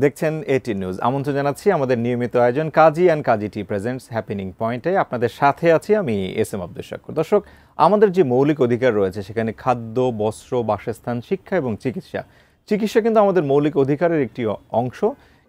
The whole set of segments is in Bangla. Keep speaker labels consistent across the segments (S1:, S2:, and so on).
S1: দেখছেন এটি নিউজ। আমন্ত্রণ জানাচ্ছি আমাদের নিয়মিত আয়োজন Kazi and Kazi tea presents happening পয়েন্টে। আপনাদের সাথে আছি আমি এস এম আব্দুল শাকুর। দর্শক, আমাদের যে মৌলিক অধিকার রয়েছে সেখানে খাদ্য, বস্ত্র, বাসস্থান, শিক্ষা এবং চিকিৎসা কিন্তু আমাদের মৌলিক অধিকারের একটি অংশ।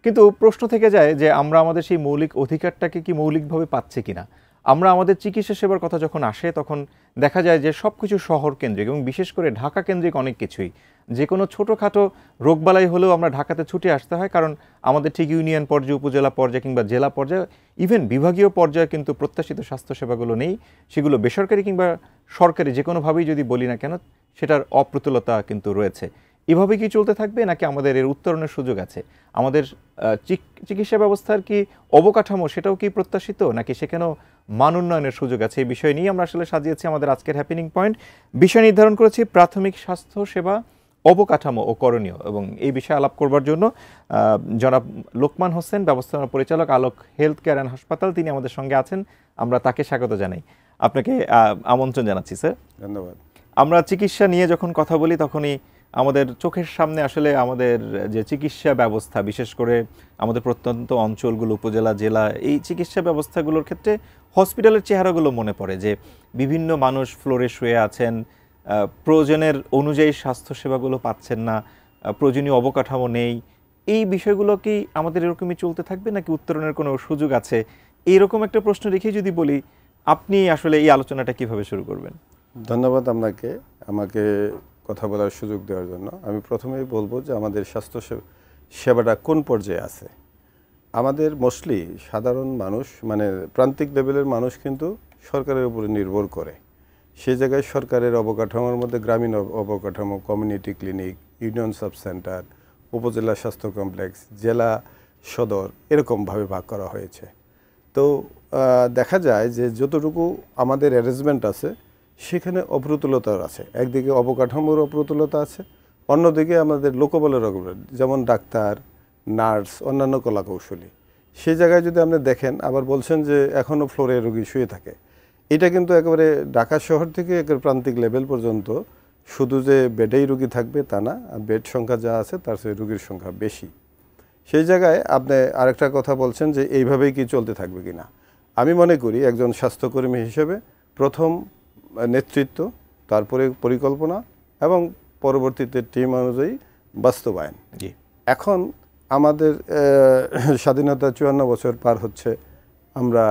S1: কিন্তু প্রশ্ন থেকে যায় যে আমরা আমাদের সেই মৌলিক অধিকারটাকে কি মৌলিকভাবে পাচ্ছি কিনা। আমরা আমাদের চিকিৎসা সেবার কথা যখন আসে তখন দেখা যায় যে সব কিছু শহর কেন্দ্রিক এবং বিশেষ করে ঢাকা কেন্দ্রিক অনেক কিছুই। যে কোনো ছোটোখাটো রোগবালাই হলেও আমরা ঢাকাতে ছুটে আসতে হয়, কারণ আমাদের ঠিক ইউনিয়ন পর্যায়ে, উপজেলা পর্যায়ে কিংবা জেলা পর্যায়ে, ইভেন বিভাগীয় পর্যায়ে কিন্তু প্রত্যাশিত স্বাস্থ্যসেবাগুলো নেই। সেগুলো বেসরকারি কিংবা সরকারি যে কোনোভাবেই যদি বলি না কেন, সেটার অপ্রতুলতা কিন্তু রয়েছে। এভাবে কি চলতে থাকবে নাকি আমাদের এর উত্তরণের সুযোগ আছে? আমাদের চিকিৎসা ব্যবস্থার কি অবকাঠামো সেটাও কি প্রত্যাশিত, নাকি সেখানেও মান উন্নয়নের সুযোগ আছে? এই বিষয় নিয়ে আমরা আসলে সাজিয়েছি আমাদের আজকের হ্যাপেনিং পয়েন্ট। বিষয় নির্ধারণ করেছি প্রাথমিক স্বাস্থ্য সেবা অবকাঠামো ও করণীয়, এবং এই বিষয়ে আলাপ করবার জন্য জনাব লোকমান হোসেন, ব্যবস্থাপনা পরিচালক, আলোক হেলথ কেয়ার অ্যান্ড হাসপাতাল, তিনি আমাদের সঙ্গে আছেন। আমরা তাকে স্বাগত জানাই। আপনাকে আমন্ত্রণ জানাচ্ছি স্যার।
S2: ধন্যবাদ।
S1: আমরা চিকিৎসা নিয়ে যখন কথা বলি তখনই আমাদের চোখের সামনে আসলে আমাদের যে চিকিৎসা ব্যবস্থা, বিশেষ করে আমাদের প্রত্যন্ত অঞ্চলগুলো, উপজেলা, জেলা, এই চিকিৎসা ব্যবস্থাগুলোর ক্ষেত্রে হসপিটালের চেহারাগুলো মনে পড়ে যে বিভিন্ন মানুষ ফ্লোরে শুয়ে আছেন, প্রয়োজনের অনুযায়ী স্বাস্থ্যসেবাগুলো পাচ্ছেন না, প্রয়োজনীয় অবকাঠামো নেই। এই বিষয়গুলো কি আমাদের এরকমই চলতে থাকবে নাকি উত্তরণের কোনো সুযোগ আছে? এইরকম একটা প্রশ্ন রেখেই যদি বলি, আপনি আসলে এই আলোচনাটা কিভাবে শুরু করবেন?
S2: ধন্যবাদ আমাকে কথা বলার সুযোগ দেওয়ার জন্য। আমি প্রথমেই বলবো যে আমাদের স্বাস্থ্য সেবাটা কোন পর্যায়ে আছে। আমাদের মোস্টলি সাধারণ মানুষ, মানে প্রান্তিক লেভেলের মানুষ কিন্তু সরকারের উপরে নির্ভর করে। সেই জায়গায় সরকারের অবকাঠামোর মধ্যে গ্রামীণ অবকাঠামো, community clinic, union sub centre, উপজেলা স্বাস্থ্য কমপ্লেক্স, জেলা সদর, এরকমভাবে ভাগ করা হয়েছে। তো দেখা যায় যে যতটুকু আমাদের অ্যারেঞ্জমেন্ট আছে সেখানে অপ্রতুলতা আছে। একদিকে অবকাঠামোর অপ্রতুলতা আছে, অন্যদিকে আমাদের লোকবলের অগ্রগতি, যেমন ডাক্তার, নার্স, অন্যান্য কলাকৌশলী। সেই জায়গায় যদি আপনি দেখেন, আবার বলছেন যে এখনও ফ্লোরে রোগী শুয়ে থাকে। এটা কিন্তু একেবারে ঢাকা শহর থেকে একেবারে প্রান্তিক লেভেল পর্যন্ত শুধু যে বেডেই রোগী থাকবে তা না, বেড সংখ্যা যা আছে তার চেয়ে রোগীর সংখ্যা বেশি। সেই জায়গায় আপনি আরেকটা কথা বলছেন যে এইভাবেই কি চলতে থাকবে কিনা। আমি মনে করি একজন স্বাস্থ্যকর্মী হিসেবে প্রথম নেতৃত্ব, তারপরে পরিকল্পনা এবং পরবর্তীতে টিম অনুযায়ী বাস্তবায়ন। এখন আমাদের স্বাধীনতা 54 বছর পার হচ্ছে, আমরা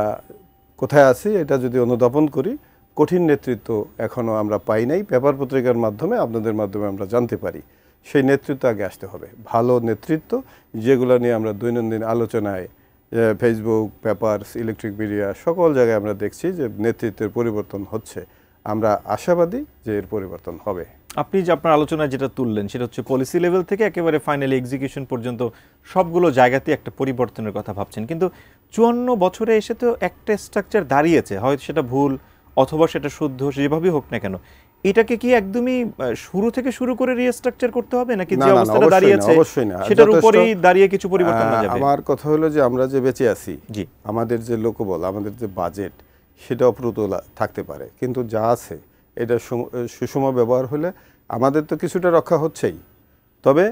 S2: কোথায় আছি এটা যদি অনুধাবন করি, কঠিন নেতৃত্ব এখনও আমরা পাই নাই। পেপার পত্রিকার মাধ্যমে, আপনাদের মাধ্যমে আমরা জানতে পারি। সেই নেতৃত্ব আগে আসতে হবে, ভালো নেতৃত্ব, যেগুলো নিয়ে আমরা দৈনন্দিন আলোচনায়, ফেসবুক, পেপারস, ইলেকট্রিক মিডিয়া, সকল জায়গায় আমরা দেখছি যে নেতৃত্বের পরিবর্তন হচ্ছে। আমরা আশাবাদী যে এর পরিবর্তন হবে।
S1: আপনি যে আপনার আলোচনায় যেটা তুললেন সেটা হচ্ছে পলিসি লেভেল থেকে একেবারে ফাইনালি এক্সিকিউশন পর্যন্ত সবগুলো জায়গাতেই একটা পরিবর্তনের কথা ভাবছেন, কিন্তু 54 বছরে এসে তো একটা স্ট্রাকচার দাঁড়িয়েছে, হয়তো সেটা ভুল অথবা সেটা শুদ্ধ, যেভাবেই হোক না কেন, এটাকে কি একদমই শুরু থেকে শুরু করে রিস্ট্রাকচার করতে হবে, নাকি যে অবস্থাটা দাঁড়িয়েছে সেটার উপরেই দাঁড়িয়ে কিছু পরিবর্তন না যাবে?
S2: আমার কথা হলো যে আমরা যে বেঁচে আছি, আমাদের যে লোকবল, আমাদের যে বাজেট, সেটা অপ্রতুল থাকতে পারে, কিন্তু যা আছে এটা সুষম ব্যবহার হলে আমাদের তো কিছুটা রক্ষা হচ্ছেই। তবে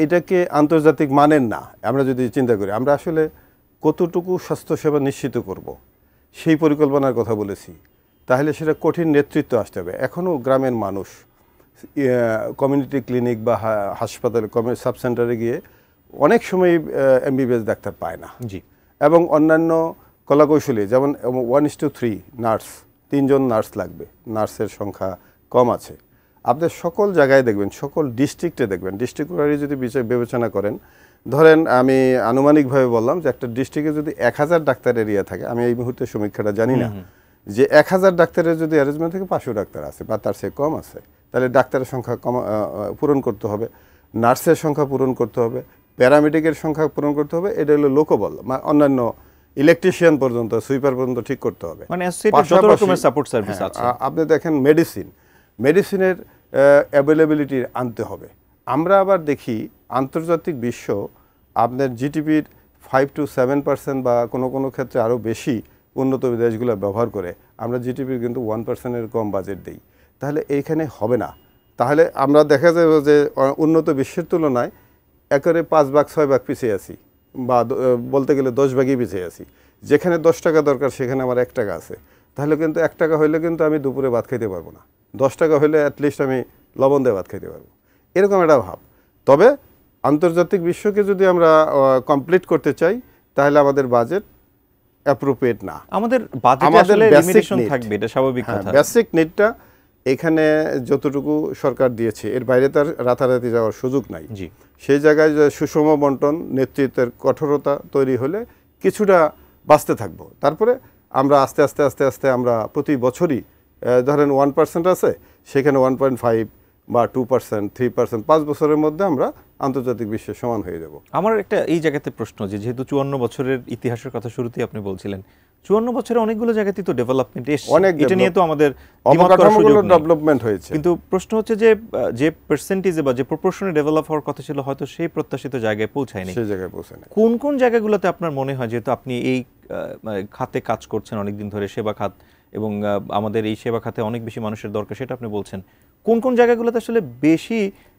S2: এটাকে আন্তর্জাতিক মানের না, আমরা যদি চিন্তা করি আমরা আসলে কতটুকু স্বাস্থ্যসেবা নিশ্চিত করব, সেই পরিকল্পনার কথা বলেছি। তাহলে সেটা কঠিন নেতৃত্ব আসতে হবে। এখনও গ্রামের মানুষ কমিউনিটি ক্লিনিক বা হাসপাতালে, সাব সেন্টারে গিয়ে অনেক সময় এমবিবিএস ডাক্তার পায় না। এবং অন্যান্য কলাকৌশলী, যেমন 1:3 নার্স, 3 জন নার্স লাগবে, নার্সের সংখ্যা কম আছে। আপনি সকল জায়গায় দেখবেন, সকল ডিস্ট্রিক্টে দেখবেন, ডিস্ট্রিক্ট ওয়াইজ যদি বিবেচনা করেন, ধরেন আমি আনুমানিকভাবে বললাম যে একটা ডিস্ট্রিক্টে যদি 1000 ডাক্তার এরিয়া থাকে, আমি এই মুহূর্তে সমীক্ষাটা জানি না, যে 1000 ডাক্তারের যদি অ্যারেঞ্জমেন্ট থেকে 500 ডাক্তার আছে বা তার চেয়ে কম আছে, তাহলে ডাক্তারের সংখ্যা পূরণ করতে হবে, নার্সের সংখ্যা পূরণ করতে হবে, প্যারামেডিকের সংখ্যা পূরণ করতে হবে। এটা হলো লোকবল, অন্যান্য ইলেকট্রিশিয়ান পর্যন্ত, সুইপার পর্যন্ত ঠিক করতে হবে। আপনি দেখেন মেডিসিনের অ্যাভেলেবিলিটি আনতে হবে। আমরা আবার দেখি আন্তর্জাতিক বিশ্ব আপনার জিডিপির 5 to 7% বা কোনো ক্ষেত্রে আরও বেশি উন্নত দেশগুলো ব্যবহার করে, আমরা জিডিপির কিন্তু 1%-এর কম বাজেট দিই। তাহলে এইখানে হবে না। তাহলে আমরা দেখা যাবে যে উন্নত বিশ্বের তুলনায় একরে 5 ভাগ 6 ভাগ পিছিয়ে আছি, বা বলতে গেলে 10 ভাগই পিছিয়ে আছি। যেখানে 10 টাকা দরকার সেখানে আমার 1 টাকা আছে, তাহলে কিন্তু 1 টাকা হইলে কিন্তু আমি দুপুরে ভাত খেতে পারবো না। 10 টাকা হইলে অ্যাটলিস্ট আমি লবণ দিয়ে ভাত খেতে পারবো, এরকম একটা ভাব। তবে আন্তর্জাতিক বিশ্বকে যদি আমরা কমপ্লিট করতে চাই তাহলে আমাদের বাজেট অ্যাপ্রোপ্রিয়েট না।
S1: আমাদের বাজেটে আসলে লিমিটেশন থাকবে, এটা স্বাভাবিক কথা।
S2: বেসিক নিডটা এখানে যতটুকু সরকার দিয়েছে এর বাইরে তার রাতারাতি যাওয়ার সুযোগ নাই।
S1: জি,
S2: সেই জায়গায় যে সুষম বন্টন, নেতৃত্বের কঠোরতা তৈরি হলে কিছুটা বাঁচতে থাকবো। তারপরে আমরা আস্তে আস্তে আস্তে আস্তে আমরা প্রতি বছরই ধরেন 1% আছে, সেখানে 1.5 বা 2%, 3%, 5 বছরের মধ্যে আমরা আন্তর্জাতিক বিশ্বের সমান হয়ে যাব।
S1: আমার একটা এই জায়গাতে প্রশ্ন, যে যেহেতু 54 বছরের ইতিহাসের কথা শুরুতেই আপনি বলছিলেন, 54 বছরে অনেকগুলো জায়গাতেই তো ডেভেলপমেন্ট এসেছে, এটা নিয়ে তো আমাদের
S2: অবকাঠামোগত ডেভেলপমেন্ট হয়েছে।
S1: কিন্তু প্রশ্ন হচ্ছে যে পার্সেন্টেজে বা যে প্রপোর্শনে ডেভেলপ হওয়ার কথা ছিল হয়তো সেই প্রত্যাশিত জায়গায় পৌঁছায়নি।
S2: সেই জায়গায় পৌঁছায়নি।
S1: কোন কোন জায়গাগুলোতে আপনার মনে হয়, যেহেতু আপনি এই খাতে কাজ করছেন অনেকদিন ধরে, সেবা খাত, এবং আমাদের এই সেবা খাতে অনেক বেশি মানুষের দরকার, সেটা আপনি বলছেন, কোন কোন জায়গাগুলোতে আসলে বেশি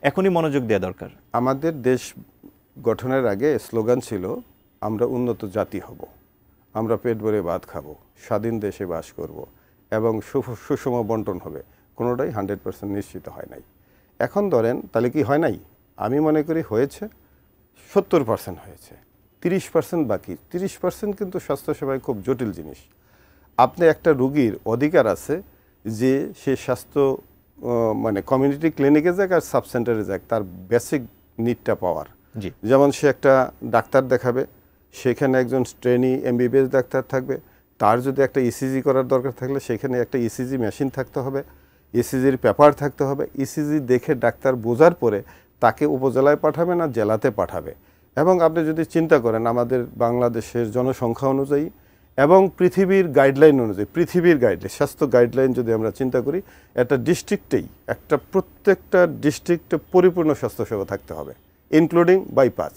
S1: এখনই মনোযোগ দেওয়া দরকার?
S2: আমাদের দেশ গঠনের আগে স্লোগান ছিল, আমরা উন্নত জাতি হব, আমরা পেট ভরে ভাত খাবো, স্বাধীন দেশে বাস করব, এবং সুষম বন্টন হবে। কোনোটাই 100% নিশ্চিত হয় নাই। এখন ধরেন তাহলে কি হয় নাই? আমি মনে করি হয়েছে, 70% হয়েছে, 30% বাকি। 30% কিন্তু স্বাস্থ্যসেবায় খুব জটিল জিনিস। আপনি একটা রুগীর অধিকার আছে যে সে স্বাস্থ্য মানে কমিউনিটি ক্লিনিকে যাক আর সাব সেন্টারে যাক, তার বেসিক নিডটা পাওয়ার। যেমন সে একটা ডাক্তার দেখাবে, সেখানে একজন ট্রেনি এমবিবিএস ডাক্তার থাকবে, তার যদি একটা ইসিজি করার দরকার থাকলে সেখানে একটা ইসিজি মেশিন থাকতে হবে, ইসিজির পেপার থাকতে হবে। ইসিজি দেখে ডাক্তার বোঝার পরে তাকে উপজেলায় পাঠাবে না জেলাতে পাঠাবে। এবং আপনি যদি চিন্তা করেন আমাদের বাংলাদেশের জনসংখ্যা অনুযায়ী এবং পৃথিবীর গাইডলাইন অনুযায়ী, পৃথিবীর গাইডলাইন, স্বাস্থ্য গাইডলাইন যদি আমরা চিন্তা করি, একটা ডিস্ট্রিক্টেই প্রত্যেকটা ডিস্ট্রিক্টে পরিপূর্ণ স্বাস্থ্যসেবা থাকতে হবে, ইনক্লুডিং বাইপাস।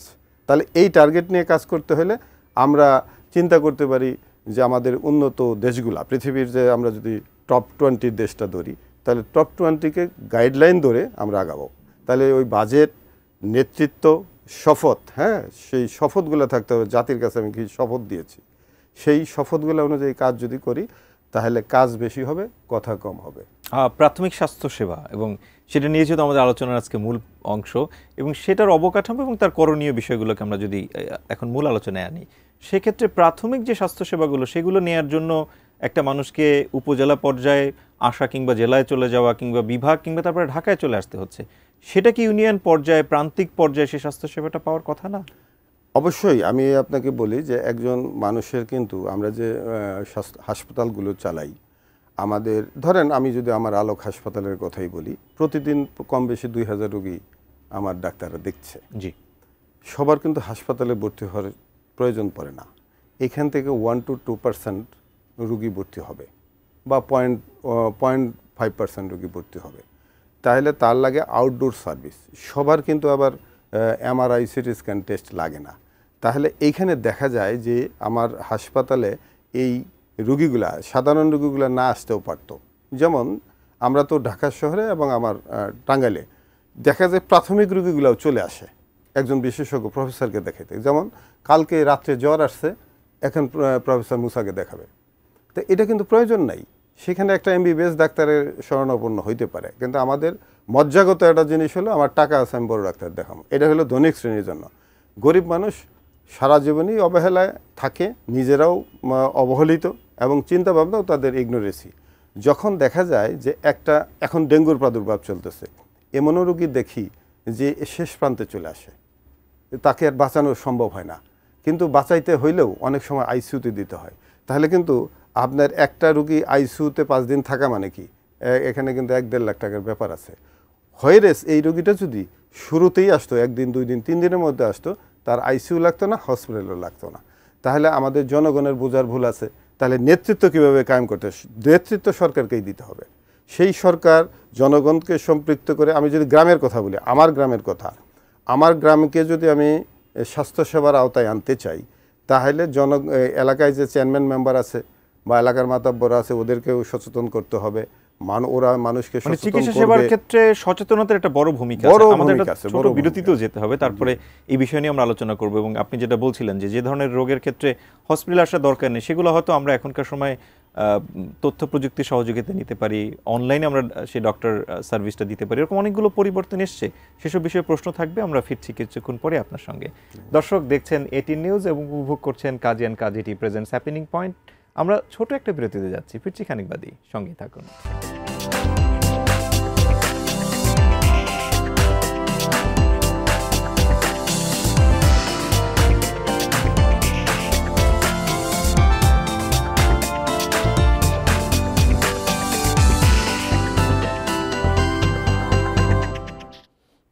S2: তাহলে এই টার্গেট নিয়ে কাজ করতে হলে আমরা চিন্তা করতে পারি যে আমাদের উন্নত দেশগুলা, পৃথিবীর যে আমরা যদি টপ 20 দেশটা ধরি, তাহলে টপ 20কে গাইডলাইন ধরে আমরা আগাবো। তাহলে ওই বাজেট, নেতৃত্ব, শপথ, সেই শপথগুলো থাকতে হবে। জাতির কাছে আমি কি শপথ দিয়েছি, সেই শপথগুলো অনুযায়ী কাজ যদি করি তাহলে কাজ বেশি হবে, কথা কম হবে।
S1: প্রাথমিক স্বাস্থ্যসেবা, এবং সেটা নিয়ে যেহেতু আমাদের আলোচনার আজকে মূল অংশ, এবং সেটার অবকাঠামো এবং তার করণীয় বিষয়গুলোকে আমরা যদি এখন মূল আলোচনায় আনি, সেক্ষেত্রে প্রাথমিক যে স্বাস্থ্যসেবাগুলো সেগুলো নেওয়ার জন্য একটা মানুষকে উপজেলা পর্যায়ে আসা, কিংবা জেলায় চলে যাওয়া, কিংবা বিভাগ, কিংবা তারপরে ঢাকায় চলে আসতে হচ্ছে। সেটা কি ইউনিয়ন পর্যায়ে, প্রান্তিক পর্যায়ে সেই স্বাস্থ্যসেবাটা পাওয়ার কথা না?
S2: অবশ্যই। আমি আপনাকে বলি যে একজন মানুষের কিন্তু আমরা যে হাসপাতালগুলো চালাই, আমাদের ধরেন আমি যদি আমার আলোক হাসপাতালের কথাই বলি, প্রতিদিন কম বেশি 2000 রোগী আমার ডাক্তাররা দেখছে।
S1: জি,
S2: সবার কিন্তু হাসপাতালে ভর্তি হওয়ার প্রয়োজন পড়ে না। এখান থেকে 1 to 2% রুগী ভর্তি হবে, বা 0.5% রুগী ভর্তি হবে। তাহলে তার লাগে আউটডোর সার্ভিস। সবার কিন্তু আবার এমআরআই, সিটি স্ক্যান টেস্ট লাগে না। তাহলে এইখানে দেখা যায় যে আমার হাসপাতালে এই রুগীগুলা, সাধারণ রুগীগুলা না আসতেও পারতো। যেমন আমরা তো ঢাকা শহরে এবং আমার টাঙ্গাইলে দেখা যায় প্রাথমিক রুগীগুলাও চলে আসে একজন বিশেষজ্ঞ প্রফেসরকে দেখাইতে। যেমন কালকে রাত্রে জ্বর আসছে, এখন প্রফেসর মুসাকে দেখাবে। তো এটা কিন্তু প্রয়োজন নাই, সেখানে একটা এমবিবিএস ডাক্তারের শরণাপন্ন হইতে পারে। কিন্তু আমাদের মজ্জাগত একটা জিনিস হলো আমার টাকা আছে আমি বড় ডাক্তার দেখাবো। এটা হলো ধনিক শ্রেণীর জন্য। গরিব মানুষ সারা জীবনই অবহেলায় থাকে, নিজেরাও অবহেলিত, এবং চিন্তাভাবনাও তাদের ইগনোরেন্সি। যখন দেখা যায় যে এখন ডেঙ্গুর প্রাদুর্ভাব চলতেছে, এমনও রোগী দেখি যে শেষ প্রান্তে চলে আসে, তাকে আর বাঁচানো সম্ভব হয় না, কিন্তু বাঁচাইতে হইলেও অনেক সময় আইসিইউতে দিতে হয়। তাহলে কিন্তু আপনার একটা রুগী আইসিইউতে 5 দিন থাকা মানে কি, এখানে কিন্তু 1-1.5 লাখ টাকার ব্যাপার আছে। হয়রেস এই রুগীটা যদি শুরুতেই আসতো, 1 দিন 2 দিন 3 দিনের মধ্যে আসতো, তার আইসিইউ লাগতো না, হসপিটালও লাগতো না। তাহলে আমাদের জনগণের বোঝার ভুল আছে। তাহলে নেতৃত্ব কীভাবে কায়েম করতে, নেতৃত্ব সরকারকেই দিতে হবে। সেই সরকার জনগণকে সম্পৃক্ত করে, আমি যদি গ্রামের কথা বলি, আমার গ্রামের কথা, আমার গ্রামকে যদি আমি স্বাস্থ্যসেবার আওতায় আনতে চাই, তাহলে এলাকায় যে চেয়ারম্যান মেম্বার আছে বা এলাকার মাতব্বর আছে, ওদেরকেও সচেতন করতে হবে। ওরা মানুষকে
S1: মানে
S2: সচেতন
S1: চিকিৎসা
S2: করবে।
S1: সেবার ক্ষেত্রে সচেতনতার একটা বড় ভূমিকা
S2: বড়
S1: আছে। আমাদের
S2: ভূমিকা
S1: একটা
S2: আছে,
S1: ছোট
S2: বড়
S1: বিরতিতেও
S2: ভূমিকা
S1: যেতে হবে, তারপরে এই বিষয় নিয়ে আমরা আলোচনা করব। এবং আপনি যেটা বলছিলেন যে ধরনের রোগের ক্ষেত্রে হসপিটাল আসার দরকার নেই, সেগুলো হয়তো আমরা এখনকার সময় তথ্য প্রযুক্তির সহযোগিতা নিতে পারি, অনলাইনে আমরা সেই ডক্টর সার্ভিসটা দিতে পারি, এরকম অনেকগুলো পরিবর্তন এসছে। সেসব বিষয়ে প্রশ্ন থাকবে, আমরা ফিরছি কিছুক্ষণ পরে আপনার সঙ্গে। দর্শক দেখছেন এটিএন নিউজ এবং উপভোগ করছেন Kazi and Kazi tea presents happening point. আমরা ছোট একটা বিরতিতে যাচ্ছি, ফিরছি খানিক বাদই, সঙ্গেই থাকুন।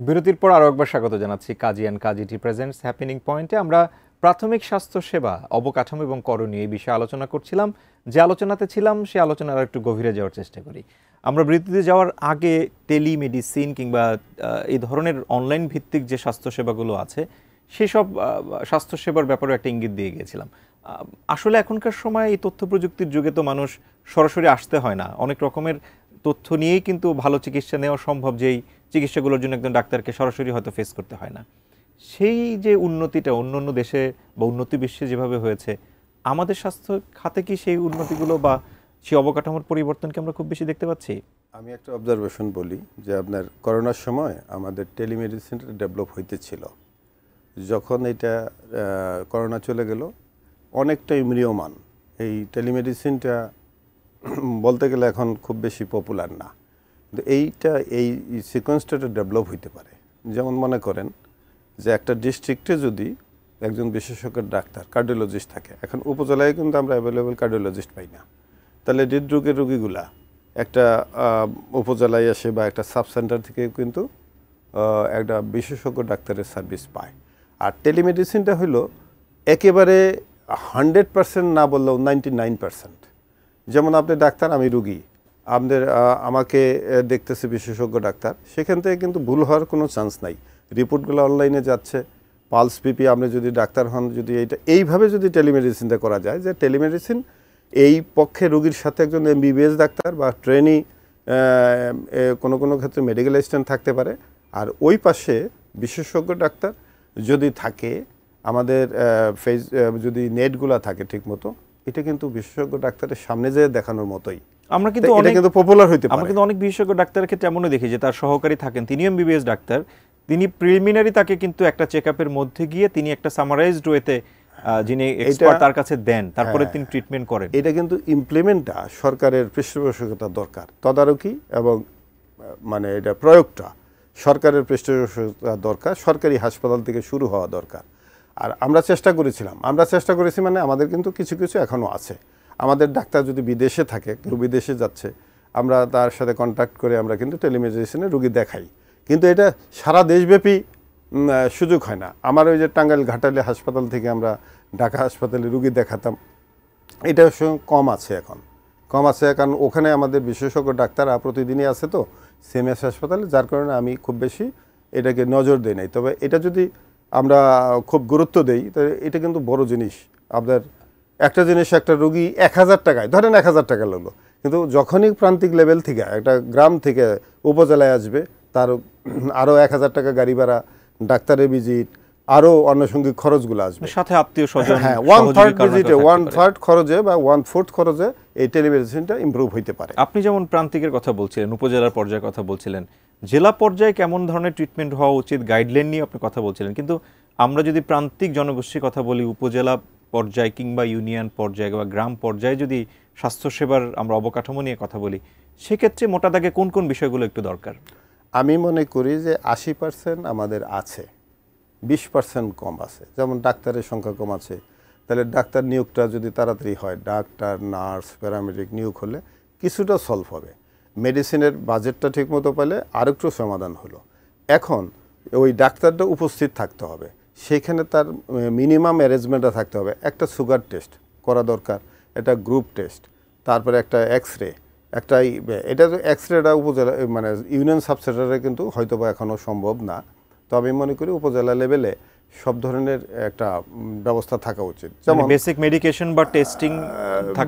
S1: বিরতির পর আরও একবার স্বাগত জানাচ্ছি Kazi and Kazi tea presents happening পয়েন্টে। আমরা প্রাথমিক স্বাস্থ্য সেবা, অবকাঠামো এবং করণীয় এই বিষয়ে আলোচনা করছিলাম। যে আলোচনাতে ছিলাম সে আলোচনার একটু গভীরে যাওয়ার চেষ্টা করি। আমরা বিরতিতে যাওয়ার আগে টেলিমেডিসিন কিংবা এই ধরনের অনলাইন ভিত্তিক যে স্বাস্থ্যসেবাগুলো আছে সেসব স্বাস্থ্যসেবার ব্যাপারে একটা ইঙ্গিত দিয়ে গিয়েছিলাম। আসলে এখনকার সময় এই তথ্য প্রযুক্তির যুগে তো মানুষ সরাসরি আসতে হয় না, অনেক রকমের তথ্য নিয়েই কিন্তু ভালো চিকিৎসা নেওয়া সম্ভব, যেই চিকিৎসাগুলোর জন্য একজন ডাক্তারকে সরাসরি হয়তো ফেস করতে হয় না। সেই যে উন্নতিটা অন্য অন্য দেশে বা উন্নতি বিশ্বে যেভাবে হয়েছে, আমাদের স্বাস্থ্য খাতে কি সেই উন্নতিগুলো বা সেই অবকাঠামোর পরিবর্তনকে আমরা খুব বেশি দেখতে পাচ্ছি?
S2: আমি একটা অবজারভেশন বলি যে আপনার করোনার সময় আমাদের টেলিমেডিসিনটা ডেভেলপ হইতেছিল। যখন এটা করোনা চলে গেল অনেকটাই ম্রিয়মান। এই টেলিমেডিসিনটা বলতে গেলে এখন খুব বেশি পপুলার না, কিন্তু এই সিকোয়েন্সটা ডেভেলপ হইতে পারে। যেমন মনে করেন যে একটা ডিস্ট্রিক্টে যদি একজন বিশেষজ্ঞ ডাক্তার কার্ডিওলজিস্ট থাকে, এখন উপজেলায় কিন্তু আমরা অ্যাভেলেবেল কার্ডিওলজিস্ট পাই না, তাহলে হৃদরোগের রোগীগুলা একটা উপজেলায় আসে বা একটা সাব সেন্টার থেকে কিন্তু একটা বিশেষজ্ঞ ডাক্তারের সার্ভিস পায়। আর টেলিমেডিসিনটা হলো একেবারে 100% না বললেও 99%। যেমন আপনি ডাক্তার, আমি রুগী, আমাকে দেখতেছে বিশেষজ্ঞ ডাক্তার, সেখান থেকে কিন্তু ভুল হওয়ার কোনো চান্স নাই। রিপোর্টগুলো অনলাইনে যাচ্ছে, পালস পিপি, আপনি যদি ডাক্তার হন, যদি এইভাবে যদি টেলিমেডিসিনটা করা যায়, যে টেলিমেডিসিন এই পক্ষে রোগীর সাথে একজন এমবিবিএস ডাক্তার বা ট্রেনি, কোনো ক্ষেত্রে মেডিকেল অ্যাসিস্ট্যান্ট থাকতে পারে, আর ওই পাশে বিশেষজ্ঞ ডাক্তার যদি থাকে, আমাদের যদি নেটগুলা থাকে ঠিকমতো, এটা কিন্তু বিশেষজ্ঞ ডাক্তারের সামনে যেয়ে দেখানোর মতোই।
S1: আমরা কিন্তু
S2: পপুলার হইতে পারে।
S1: আমরা কিন্তু অনেক বিশেষজ্ঞ ডাক্তারের ক্ষেত্রে এমনও দেখি যে তার সহকারী থাকেন, তিনি এমবিবিএস ডাক্তার, তিনি প্রিলিমিনারি তাকে কিন্তু একটা চেকআপের মধ্যে গিয়ে তিনি একটা সামারাইজড ওয়েতে যিনি এক্সপার্ট তার কাছে দেন, তারপরে তিনি ট্রিটমেন্ট করেন।
S2: এটা কিন্তু ইমপ্লিমেন্টটা সরকারের পৃষ্ঠপোষকতা দরকার, তদারকি এবং মানে এটা প্রয়োগটা সরকারের পৃষ্ঠপোষকতা দরকার, সরকারি হাসপাতাল থেকে শুরু হওয়া দরকার। আর আমরা চেষ্টা করেছি মানে আমাদের কিন্তু কিছু কিছু এখনও আছে। আমাদের ডাক্তার যদি বিদেশে থাকে, কেউ বিদেশে যাচ্ছে, আমরা তার সাথে কন্ট্যাক্ট করে আমরা কিন্তু টেলিমেডিসিনে রুগী দেখাই, কিন্তু এটা সারা দেশব্যাপী সুযোগ হয় না। আমার ওই যে টাঙ্গাইল ঘাটালে হাসপাতাল থেকে আমরা ঢাকা হাসপাতালে রুগী দেখাতাম, এটা কম আছে, কারণ ওখানে আমাদের বিশেষজ্ঞ ডাক্তাররা প্রতিদিনই আছে তো সিএমএস হাসপাতালে, যার কারণে আমি খুব বেশি এটাকে নজর দিই নাই। তবে এটা যদি আমরা খুব গুরুত্ব দেই, তাহলে এটা কিন্তু বড় জিনিস। আপনার একটা জিনিস, একটা রুগী 1000 টাকায়, ধরেন 1000 টাকা লাগলো, কিন্তু যখনই প্রান্তিক লেভেল থেকে একটা গ্রাম থেকে উপজেলায় আসবে, তার আরও 1000 টাকা গাড়ি ভাড়া, ডাক্তারের ভিজিট, আরও আনুষঙ্গিক খরচগুলো আসবে, সাথে
S1: আত্মীয় স্বজন,
S2: হ্যাঁ, 1/3 ভিজিটে 1/3 খরচে বা 1/4 খরচে এই টেলিমেডিসিনটা ইমপ্রুভ হইতে পারে।
S1: আপনি যেমন প্রান্তিকের কথা বলছিলেন, উপজেলার পর্যায়ের কথা বলছিলেন, জেলা পর্যায়ে কেমন ধরনের ট্রিটমেন্ট হওয়া উচিত গাইডলাইন নিয়ে আপনি কথা বলছিলেন, কিন্তু আমরা যদি প্রান্তিক জনগোষ্ঠীর কথা বলি, উপজেলা পর্যায়ে কিংবা ইউনিয়ন পর্যায়ে বা গ্রাম পর্যায়ে যদি স্বাস্থ্যসেবার আমরা অবকাঠামো নিয়ে কথা বলি, সেক্ষেত্রে মোটা দাগে কোন কোন বিষয়গুলো একটু দরকার?
S2: আমি মনে করি যে 80% আমাদের আছে, 20% কম আছে। যেমন ডাক্তারের সংখ্যা কম আছে, তাহলে ডাক্তার নিয়োগটা যদি তাড়াতাড়ি হয়, ডাক্তার, নার্স, প্যারামেডিক নিয়োগ হলে কিছুটা সলভ হবে। মেডিসিনের বাজেটটা ঠিকমতো পেলে আরেকটু সমাধান হলো। এখন ওই ডাক্তারটা উপস্থিত থাকতে হবে, সেখানে তার মিনিমাম অ্যারেঞ্জমেন্টটা থাকতে হবে। একটা সুগার টেস্ট করা দরকার, একটা গ্রুপ টেস্ট, তারপরে একটা এক্সরে, এটা এক্সরেটা উপজেলা মানে ইউনিয়ন সাব সেন্টারে কিন্তু হয়তো বা এখনও সম্ভব না। তো আমি মনে করি উপজেলা লেভেলে সব ধরনের একটা ব্যবস্থা থাকা উচিত। যেমন
S1: বেসিক মেডিকেশন বা টেস্টিং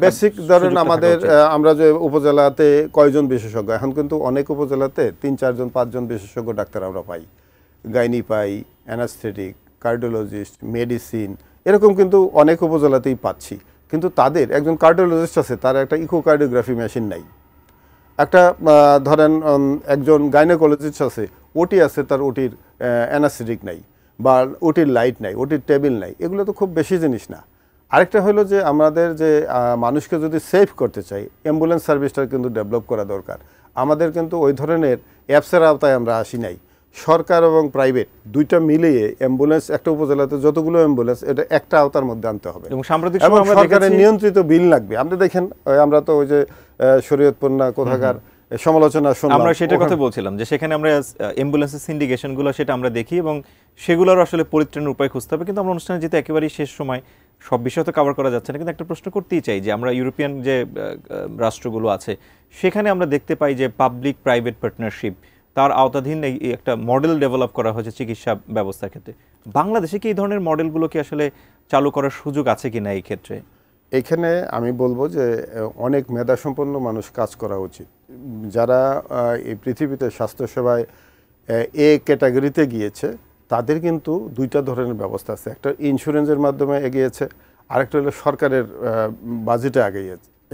S2: বেসিক ধরেন আমাদের আমরা যে উপজেলাতে কয়জন বিশেষজ্ঞ, এখন কিন্তু অনেক উপজেলাতে 3-4জন 5জন বিশেষজ্ঞ ডাক্তার আমরা পাই, গাইনি পাই, অ্যানাস্থেটিক, কার্ডিওলজিস্ট, মেডিসিন, এরকম কিন্তু অনেক উপজেলাতেই পাচ্ছি। কিন্তু তাদের একজন কার্ডিওলজিস্ট আছে, তার একটা ইকোকার্ডিওগ্রাফি মেশিন নাই। একটা ধরেন একজন গাইনোকোলজিস্ট আছে, ওটি আছে, তার ওটির অ্যানাস্থেটিক নাই, বা ওটির লাইট নাই, ওটির টেবিল নাই। এগুলো তো খুব বেশি জিনিস না। আরেকটা হলো যে আমাদের যে মানুষকে যদি সেভ করতে চাই, অ্যাম্বুলেন্স সার্ভিসটা কিন্তু ডেভেলপ করা দরকার। আমাদের কিন্তু ওই ধরনের অ্যাপসের আওতায় আমরা আসি নাই। সরকার এবং প্রাইভেট দুইটা মিলিয়ে অ্যাম্বুলেন্স, একটা উপজেলাতে যতগুলো অ্যাম্বুলেন্স, এটা একটা আওতার মধ্যে আনতে হবে
S1: এবং সাম্প্রতিক
S2: এবং
S1: সময়ে আমরা
S2: সরকারের
S1: দেখেছি
S2: নিয়ন্ত্রিত বিল লাগবে। আপনি দেখেন আমরা তো ওই যে শরীয়তপূর্ণা কোথাকার সমালোচনা শুনলাম,
S1: আমরা সেটার কথা বলছিলাম যে সেখানে আমরা অ্যাম্বুলেন্সের সিন্ডিকেশনগুলো সেটা আমরা দেখি এবং সেগুলোর আসলে পরিত্রাণের উপায় খুঁজতে হবে। কিন্তু আমরা অনুষ্ঠানে যেতে একেবারেই শেষ সময়, সব বিষয় তো কভার করা যাচ্ছে না, কিন্তু একটা প্রশ্ন করতেই চাই যে আমরা ইউরোপিয়ান যে রাষ্ট্রগুলো আছে সেখানে আমরা দেখতে পাই যে পাবলিক প্রাইভেট পার্টনারশিপ, তার আওতাধীন এই একটা মডেল ডেভেলপ করা হয়েছে চিকিৎসা ব্যবস্থার ক্ষেত্রে। বাংলাদেশে কি এই ধরনের মডেলগুলো কি আসলে চালু করার সুযোগ আছে কিনা এই ক্ষেত্রে?
S2: এখানে আমি বলবো যে অনেক মেধাসম্পন্ন মানুষ কাজ করা উচিত। যারা এই পৃথিবীতে স্বাস্থ্যসেবায় এ ক্যাটাগরিতে গিয়েছে, তাদের কিন্তু দুইটা ধরনের ব্যবস্থা আছে। একটা ইন্স্যুরেন্সের মাধ্যমে এগিয়েছে, আরেকটা হলো সরকারের বাজেটে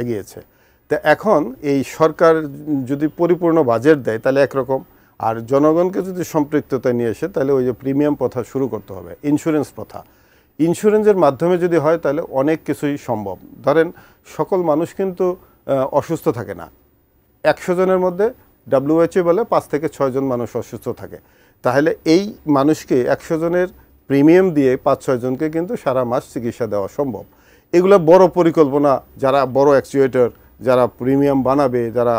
S2: এগিয়েছে। তা এখন এই সরকার যদি পরিপূর্ণ বাজেট দেয় তাহলে একরকম, আর জনগণকে যদি সম্পৃক্ততায় নিয়ে এসে তাহলে ওই যে প্রিমিয়াম প্রথা শুরু করতে হবে, ইন্স্যুরেন্স প্রথা। ইন্স্যুরেন্সের মাধ্যমে যদি হয় তাহলে অনেক কিছুই সম্ভব। ধরেন সকল মানুষ কিন্তু অসুস্থ থাকে না। 100 জনের মধ্যে WHO বলে 5 থেকে 6 জন মানুষ অসুস্থ থাকে। তাহলে এই মানুষকে 100 জনের প্রিমিয়াম দিয়ে 5-6 জনকে কিন্তু সারা মাস চিকিৎসা দেওয়া সম্ভব। এগুলো বড় পরিকল্পনা, যারা বড় অ্যাকচুয়েটর, যারা প্রিমিয়াম বানাবে, যারা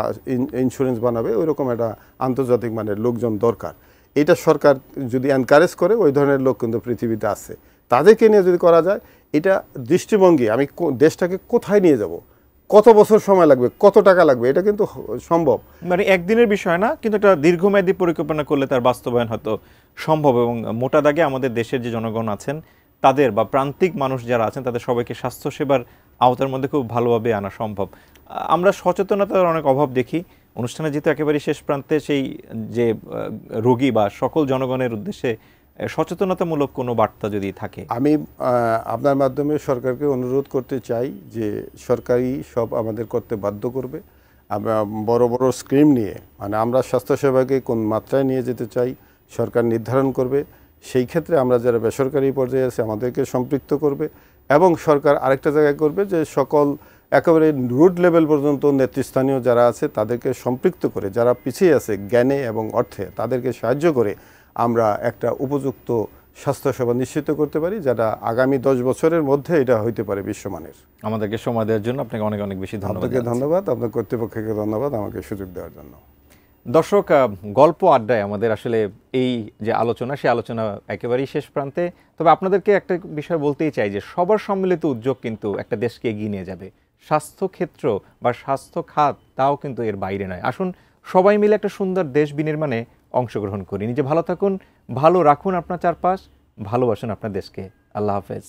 S2: ইন্স্যুরেন্স বানাবে, ওই রকম একটা আন্তর্জাতিক মানের লোকজন দরকার। এটা সরকার যদি এনকারেজ করে, ওই ধরনের লোক কিন্তু পৃথিবীতে আছে। তাদেরকে নিয়ে যদি করা যায়, এটা দৃষ্টিভঙ্গি, আমি দেশটাকে কোথায় নিয়ে যাব, কত বছর সময় লাগবে, কত টাকা লাগবে, এটা কিন্তু সম্ভব।
S1: মানে একদিনের বিষয় না, কিন্তু একটা দীর্ঘমেয়াদী পরিকল্পনা করলে তার বাস্তবায়ন হয়তো সম্ভব। এবং মোটা দাগে আমাদের দেশের যে জনগণ আছেন তাদের, বা প্রান্তিক মানুষ যারা আছেন, তাদের সবাইকে স্বাস্থ্যসেবার আওতার মধ্যে খুব ভালোভাবে আনা সম্ভব। আমরা সচেতনতার অনেক অভাব দেখি। অনুষ্ঠানে যেহেতু একেবারে শেষ প্রান্তে, সেই যে রোগী বা সকল জনগণের উদ্দেশ্যে সচেতনতামূলক কোনো বার্তা যদি থাকে।
S2: আমি আপনার মাধ্যমে সরকারকে অনুরোধ করতে চাই যে সরকারি সব আমাদের করতে বাধ্য করবে। আমরা বড় বড় স্কিম নিয়ে, মানে আমরা স্বাস্থ্যসেবাকে কোন মাত্রায় নিয়ে যেতে চাই সরকার নির্ধারণ করবে। সেই ক্ষেত্রে আমরা যারা বেসরকারি পর্যায়ে আছে আমাদেরকে সম্পৃক্ত করবে, এবং সরকার আরেকটা জায়গায় করবে যে সকল একেবারে রুট লেভেল পর্যন্ত নেতৃস্থানীয় যারা আছে তাদেরকে সম্পৃক্ত করে, যারা পিছিয়ে আছে জ্ঞানে এবং অর্থে, তাদেরকে সাহায্য করে আমরা একটা উপযুক্ত স্বাস্থ্যসেবা নিশ্চিত করতে পারি, যেটা আগামী 10 বছরের মধ্যে এটা হইতে পারে বিশ্বমানের।
S1: আমাদেরকে সময় দেওয়ার জন্য আপনাকে অনেক অনেক বেশি ধন্যবাদ।
S2: আপনাকে ধন্যবাদ, আপনার কর্তৃপক্ষকে ধন্যবাদ আমাকে সুযোগ দেওয়ার জন্য।
S1: দর্শক, গল্প আড্ডায় আমাদের আসলে এই যে আলোচনা, সেই আলোচনা একেবারেই শেষ প্রান্তে। তবে আপনাদেরকে একটা বিষয় বলতেই চাই যে সবার সম্মিলিত উদ্যোগ কিন্তু একটা দেশকে এগিয়ে নিয়ে যাবে। স্বাস্থ্যক্ষেত্র বা স্বাস্থ্য খাত, তাও কিন্তু এর বাইরে নয়। আসুন সবাই মিলে একটা সুন্দর দেশ বিনির্মাণে অংশগ্রহণ করি। নিজে ভালো থাকুন, ভালো রাখুন আপনার চারপাশ, ভালোবাসুন আপনার দেশকে। আল্লাহ হাফেজ।